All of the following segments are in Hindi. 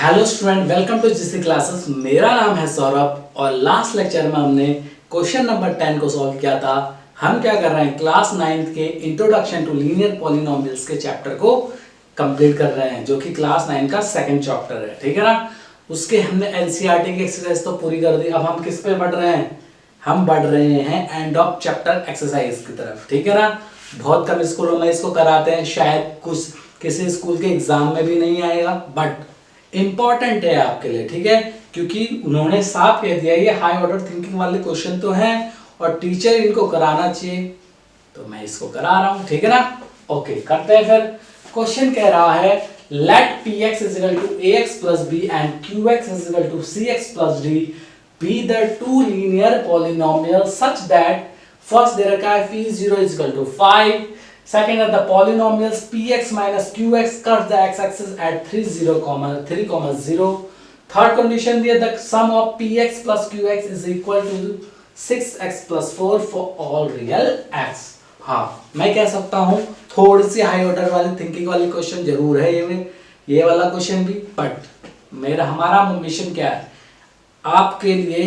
Hello student, welcome to GC classes. मेरा नाम है सौरभ और लास्ट लेक्चर में हमने क्वेश्चन नंबर 10 को सॉल्व किया था। हम क्या कर रहे हैं, क्लास 9th के इंट्रोडक्शन टू लीनियर पॉलिनोमियल्स के चैप्टर को कंप्लीट कर रहे हैं, जो कि क्लास 9 का सेकंड चैप्टर है। ठीक है ना। उसके हमने एनसीईआरटी की एक्सरसाइज तो पूरी कर दी। अब हम किस पे बढ़ रहे हैं, हम बढ़ रहे हैं एंड ऑफ चैप्टर एक्सरसाइज की तरफ। ठीक है ना। बहुत कम स्कूलों में इसको कराते हैं, शायद कुछ किसी स्कूल के एग्जाम में भी नहीं आएगा, बट इंपॉर्टेंट है आपके लिए। ठीक है, क्योंकि उन्होंने साफ कह दिया ये हाई ऑर्डर थिंकिंग वाले क्वेश्चन तो हैं और टीचर इनको कराना चाहिए, तो मैं इसको करा रहा हूं। ठीक है ना। ओके, करते हैं फिर। क्वेश्चन कह रहा है late px is equal to ax plus b and qx is equal to cx plus d be the two linear polynomials such that first दे रखा है p0 is equal to 5, second are the polynomials px minus qx cuts the x-axis at 3, 0, third condition दिया the sum of px plus qx is equal to 6x plus 4 for all real x। हाँ, मैं कह सकता हूँ थोड़ी सी हाई ऑर्डर वाली थिंकिंग वाली क्वेश्चन जरूर है ये वाला क्वेश्चन भी, बट हमारा मिशन क्या है, आपके लिए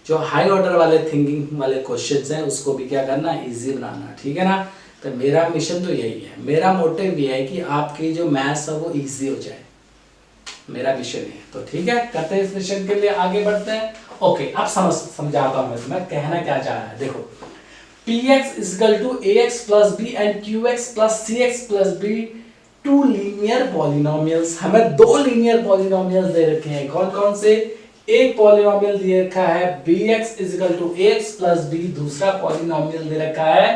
जो हाई ऑर्डर वाले थिंकिंग वाले क्वेश्चंस हैं उसको भी क्या करना, इजी बनाना। ठीक है ना। तो मेरा मिशन तो यही है, मेरा मोटिव ये है कि आपकी जो मैथ्स है वो इजी हो जाए, मेरा मिशन है। तो ठीक है, करते हैं इस मिशन के लिए आगे बढ़ते हैं। ओके, अब समझाता हूं मैं तुम्हें कहना क्या चाह रहा है। देखो, px is equal to ax plus b and qx plus cx plus b to linear polynomials. हमें दो लीनियर पॉलिनोमियल्स दे रखे हैं। कौन कौन से? एक पॉलिनोमियल दे रखा है bx is equal to ax plus b, दूसरा पॉलिनोमियल दे रखा है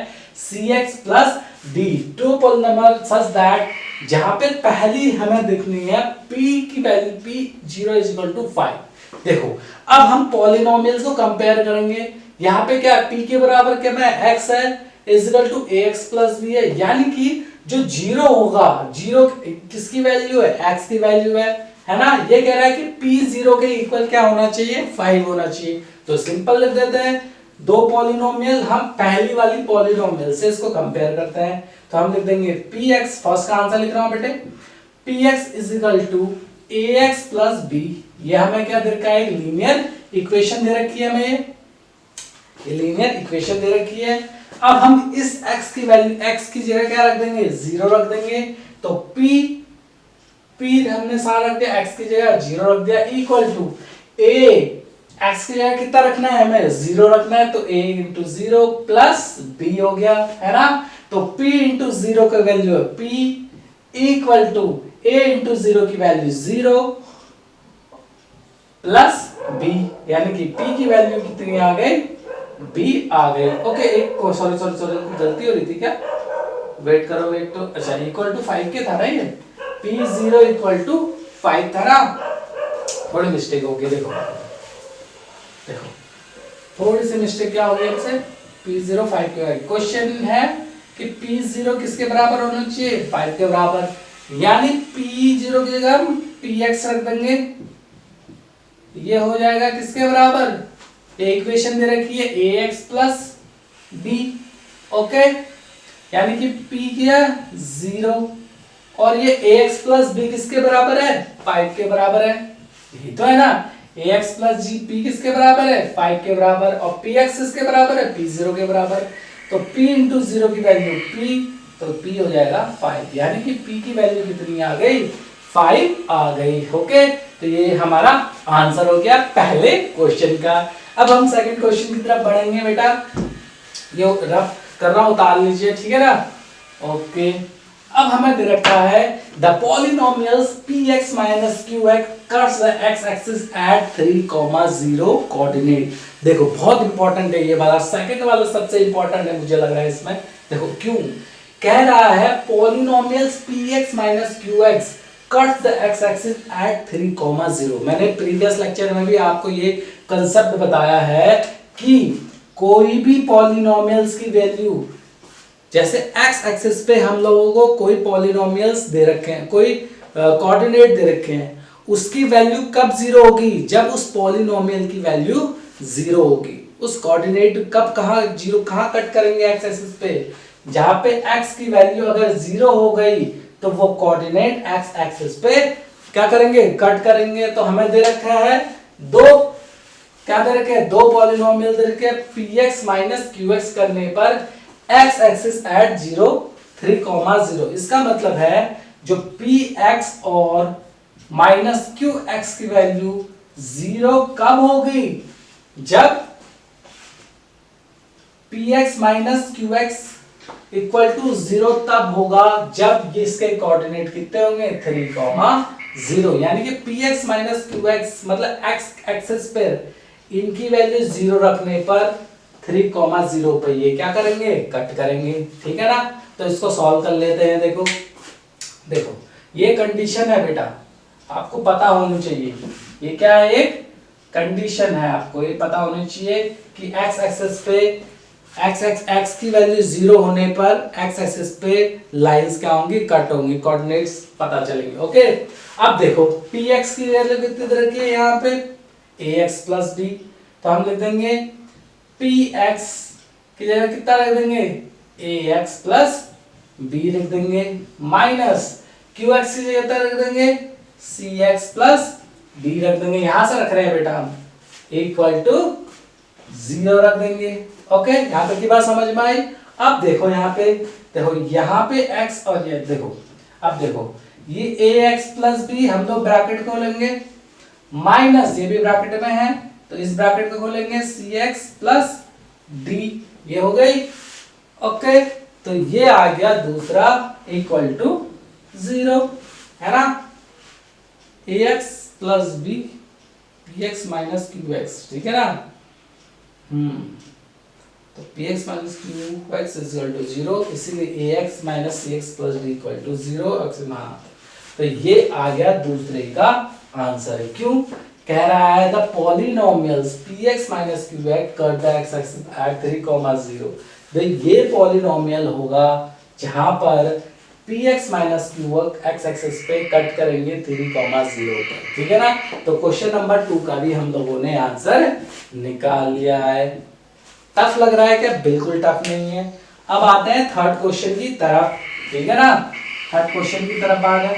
cx plus d। Two polynomial such that जहां पे पहली हमें देखनी है p की value p0 is equal to 5। देखो, अब हम पॉलिनोमियल्स को कंपेयर करेंगे। यहाँ पे क्या p के बराबर क्या है, x है, is equal to ax plus b है, यानी कि जो जीरो होगा, जीरो किसकी वैल्यू है, x की वैल्यू है ना। ये कह रहा है कि p0 के इक्वल क्या होना चाहिए, 5 होना चाहिए। तो सिंपल लिख देते हैं, दो पॉलिनोमियल, हम पहली वाली पॉलिनोमियल से इसको कंपेयर करते हैं। तो हम लिख देंगे px, फर्स्ट का आंसर लिख रहा हूं बेटे, px is equal to ax plus b। ये हमें क्या दे रखा है, लीनियर इक्वेशन दे रखी है हमें, ये लीनियर इक्वेशन दे रखी है। अब हम इस x की वैल्यू, x की जगह क्या रख देंगे, 0 रख देंगे। तो p हमने सारा रख दिया, x की जगह 0 रख दिया, इक्वल टू a, x की जगह कितना रखना है हमें, 0 रखना है, तो a into 0 प्लस b हो गया, है ना। तो p into 0 का वैल्यू है p, equal to a into 0 की वैल्यू 0 प्लस b, यानी कि p की वैल्यू कितनी आ गई, b आ गई। ओके, एक सॉरी गलती हो रही थी क्या, वेट करो, वेट। तो अच्छा, इक्वल टू 5 के था ना, ये p0 इक्वल टू 5 था ना, थोड़ी मिस्टेक हो गई। देखो थोड़ी सी मिस्टेक क्या हो गई हमसे, p0 5 के। क्वेश्चन है कि p0 किसके बराबर होना चाहिए, 5 के बराबर, यानी p0 की जगह हम px रख देंगे, ये हो जाएगा किसके बराबर, इक्वेशन दे रखी है ax प्लस b। ओके, यानी कि p किया 0 और ये ax प्लस b किसके बराबर है, 5 के बराबर है, यही तो है ना। ax प्लस p किसके बराबर है, 5 के बराबर, और px किसके बराबर है, p0 के बराबर। तो p इंटू 0 की वैल्यू p, तो p हो जाएगा 5, यानी कि p की वैल्यू कितनी आ गई, 5 आ गई। ओके, तो ये हमारा आंसर हो गया पहले क्वेश्चन का। अब हम सेकंड क्वेश्चन की तरफ बढ़ेंगे बेटा, ये रफ कर रहा हूं, उतार लीजिए, ठीक है ना। ओके, अब हमें दे रखा है the polynomials px minus qx cuts the x axis at 3, 0 coordinate. देखो बहुत इंपॉर्टेंट है ये वाला, सेकंड वाला सबसे इंपॉर्टेंट है मुझे लग रहा है इसमें। देखो क्यों कह रहा है polynomials px minus qx cuts the x axis at 3, 0। मैंने प्रीवियस लेक्चर में भी आपको ये कंसेप्ट बताया है कि कोई भी पॉलिनोमियल्स की वैल्यू, जैसे x एक्सिस पे हम लोगों को कोई पॉलिनोमियल्स दे रखे हैं, कोई कोऑर्डिनेट दे रखे हैं, उसकी वैल्यू कब 0 होगी, जब उस पॉलिनोमियल की वैल्यू 0 होगी। उस कोऑर्डिनेट कब कहां 0 कहां कट करेंगे, x एक्सिस पे, जहां पे x की वैल्यू अगर 0 हो गई तो वो कोऑर्डिनेट x एक्सिस पे क्या करेंगे, कट करेंगे। तो हमें दे रखा है दो, क्या दे रखे हैं, दो पॉलिनोमियल दे रखे हैं। px माइनस qx करने पर x एक्सिस एट 0 3,0। इसका मतलब है जो px और माइनस qx की वैल्यू 0 कब होगी, जब px minus qx equal to 0 तब होगा जब इसके कोऑर्डिनेट कितने होंगे 3,0, यानी कि px माइनस qx मतलब x एक्सिस पर इनकी वैल्यू 0 रखने पर 3,0 पे ये क्या करेंगे, कट करेंगे। ठीक है ना, तो इसको सॉल्व कर लेते हैं। देखो देखो ये कंडीशन है बेटा, आपको पता होनी चाहिए। ये क्या है, एक कंडीशन है, आपको ये पता होनी चाहिए कि x एक्सिस पे x की वैल्यू 0 होने पर x एक्सिस पे लाइंस क्या होंगी, कट होंगी, कोऑर्डिनेट्स पता चलेंगे। ओके, अब देखो px की वैल्यू कितनी तरह की है, यहाँ पे ax प्लस b, तो हम लिख देंगे px की जगह कितना रख देंगे, ax प्लस b लिख देंगे, माइनस qx की जगह रख देंगे cx प्लस d रख देंगे। यहां से रख रहे हैं बेटा हम, इक्वल टू 0 रख देंगे। ओके, यहां तक की बात समझ में आई। अब देखो यहाँ पे, देखो यहाँ पे x और ये देखो, अब देखो ये ax प्लस b हम लोग ब्रैकेट खोलेंगे, माइनस ये भी ब्रैकेट में है तो इस ब्रैकेट को खोलेंगे cx प्लस d, ये हो गई। ओके, तो ये आ गया दूसरा इक्वल टू 0, है ना, ax plus b px minus qx, ठीक है ना। तो px minus qx is equal to 0, इसीलिए ax minus cx plus d equal to 0। तो ये आ गया दूसरे का आंसर। क्यों कह रहा है the polynomials px minus qx cut the x axis at 3,0। तो ये पॉलिनोमियल होगा जहां पर px minus qx x axis पे कट करेंगे 3,0 पर। ठीक है ना, तो क्वेश्चन नंबर 2 का भी हम लोगों ने आंसर निकाल लिया है। टफ लग रहा है क्या, बिल्कुल टफ नहीं है। अब आते हैं थर्ड क्वेश्चन की तरफ। ठीक है ना, थर्ड क्वेश्चन की तरफ आ गए।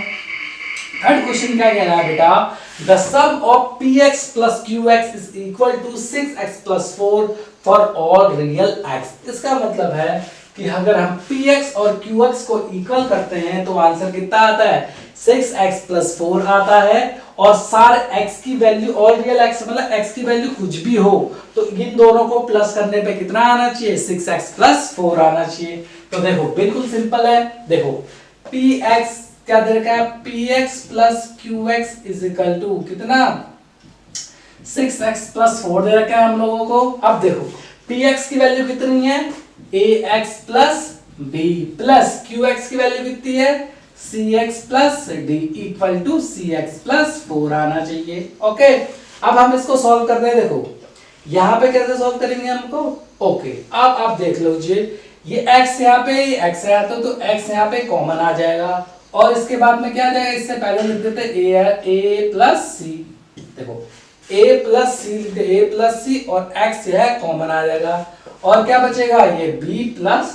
थर्ड क्वेश्चन क्या कह रहा है बेटा, the sum of px plus qx is equal to 6x plus 4 for all real x। इसका मतलब है कि अगर हम px और qx को इक्वल करते हैं तो आंसर कितना आता है, 6x plus 4 आता है। और सारे x की वैल्यू, ऑल रियल x मतलब x की वैल्यू कुछ भी हो तो इन दोनों को प्लस करने पे कितना आना चाहिए, 6x plus 4 आना चाहिए। तो देखो बिल्कुल सिंपल है, देखो px क्या दे रखा है, px plus qx is equal to कितना, 6x प्लस 4 दे रखा है हम लोगों को। अब देखो px की वैल्यू कितनी है, ax plus b plus qx की वैल्यू कितनी है, cx plus d equal to cx plus 4 आना चाहिए। ओके, अब हम इसको सॉल्व कर रहे हैं। देखो यहाँ पे कैसे सॉल्व करेंगे हमको, ओके अब आप देख लीजिए, ये x यहाँ पे, x यहाँ तो x यहाँ पे कॉमन आ जाएगा और इसके बाद में क्या आ जाएगा, इससे पहले लिख देते a प्लस सी। देखो a प्लस सी लिखते, a प्लस सी और x है कॉमन आ जाएगा और क्या बचेगा, ये b plus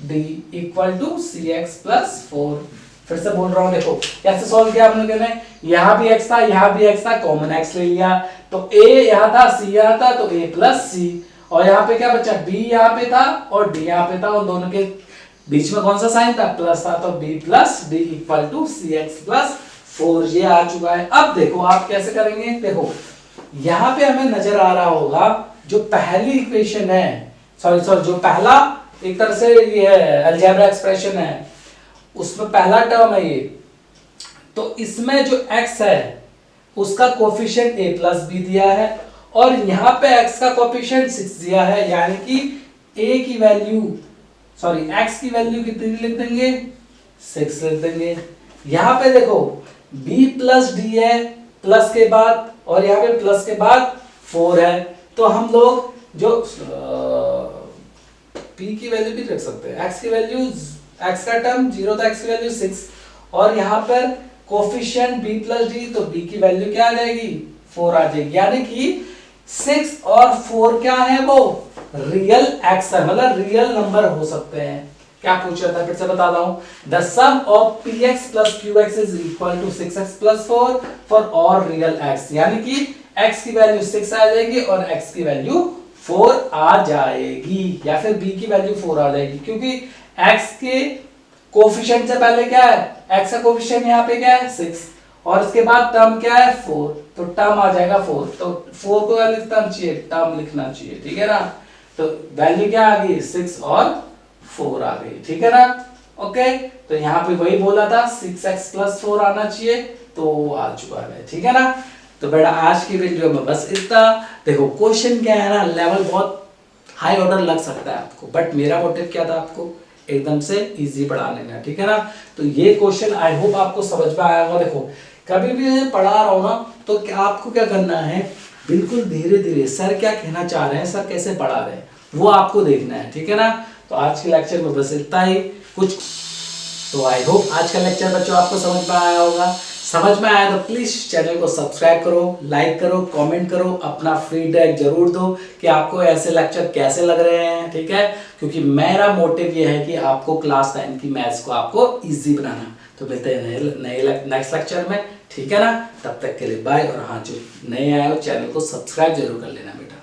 d equal to cx plus 4। फिर से बोल रहा हूँ, देखो कैसे सॉल्व किया हम लोगों ने, यहाँ भी x था, यहाँ भी x था, कॉमन x ले लिया तो a यहाँ था, c यहाँ था तो a प्लस सी और यहाँ पे क्या बचा, b यहाँ पे था और d यहाँ पे था, उन दोनों के बीच में कौन सा साइन था, प्लस था, तो b plus d equal to cx plus 4 ये आ चुका है। अब देखो आप कैसे करेंगे, देखो यहाँ पे हमें नजर आ रहा होगा जो पहली इक्वेशन है, सॉरी जो पहला एक तरह से ये अलजेब्रा एक्सप्रेशन है, उसमें पहला टर्म है ये, तो इसमें जो x है उसका कोफिशिएंट a प्लस बी दिया है और यहाँ पे x का कोफिशिएंट 6 दिया है, यानी कि a की वैल्यू, सॉरी x की वैल्यू कितनी लिख देंगे, 6 लिख देंगे। यहाँ पे देखो b प्लस डी है प्लस के बाद और यहाँ पे प्लस के बाद 4 है, तो हम लोग जो p की वैल्यू भी रख सकते हैं, x की वैल्यू, x का टर्म 0 था, x की वैल्यू 6 और यहाँ पर कोफिशिएंट b प्लस डी, तो b की वैल्यू क्या आ जाएगी, 4 आ जाएगी, यानी कि 6 और 4 क्या है, वो रियल x है, मतलब रियल नंबर हो सकते हैं। क्या पूछ रहा था, फिर से बताता हूँ। The sum of px plus qx is equal to 6x plus 4 for all real x, यानी कि x की वैल्यू 6 आ जाएगी और x की वैल्यू 4 आ जाएगी, या फिर b की वैल्यू 4 आ जाएगी, क्योंकि x के कोफिशिएंट से पहले क्या है, x का कोफिशिएंट यहाँ पे क्या है 6 और इसके बाद टर्म क्या है 4, तो टर्म आ जाएगा 4, तो 4 को लिखना चाहिए, टर्म लिखना चाहिए, ठीक है ना। तो वैल्यू क्या आ गई 6 और 4 आ गई, ठीक है ना। ओके, तो यहाँ पे वही बोला था 6x प्लस 4 आना चाहिए, तो आ चुका है, ठीक है ना। तो बेटा आज की वीडियो में बस इतना। देखो क्वेश्चन क्या है ना, लेवल बहुत हाई ऑर्डर लग सकता है आपको, बट मेरा मोटिव क्या था, आपको एकदम से इजी पढ़ाने में, ठीक है ना। तो ये क्वेश्चन आई होप आपको समझ में आया होगा। देखो कभी भी मैं पढ़ा रहा हूँ ना, तो क्या आपको क्या करना है, बिल्कुल धीरे धीरे सर क्या कहना चाह रहे हैं, सर कैसे पढ़ा रहे हैं, वो आपको देखना है, ठीक है ना। तो आज के लेक्चर में बस इतना ही कुछ। तो आई होप आज का लेक्चर बच्चों आपको समझ में आया होगा। समझ में आया तो प्लीज चैनल को सब्सक्राइब करो, लाइक करो, कमेंट करो, अपना फीडबैक जरूर दो कि आपको ऐसे लेक्चर कैसे लग रहे हैं, ठीक है। क्योंकि मेरा मोटिव ये है कि आपको क्लास 9 की मैथ्स को आपको इजी बनाना। तो मिलते हैं नए नेक्स्ट लेक्चर में, ठीक है ना। तब तक के लिए बाय। और हाँ, जो नए आए हो चैनल को सब्सक्राइब जरूर कर लेना बेटा।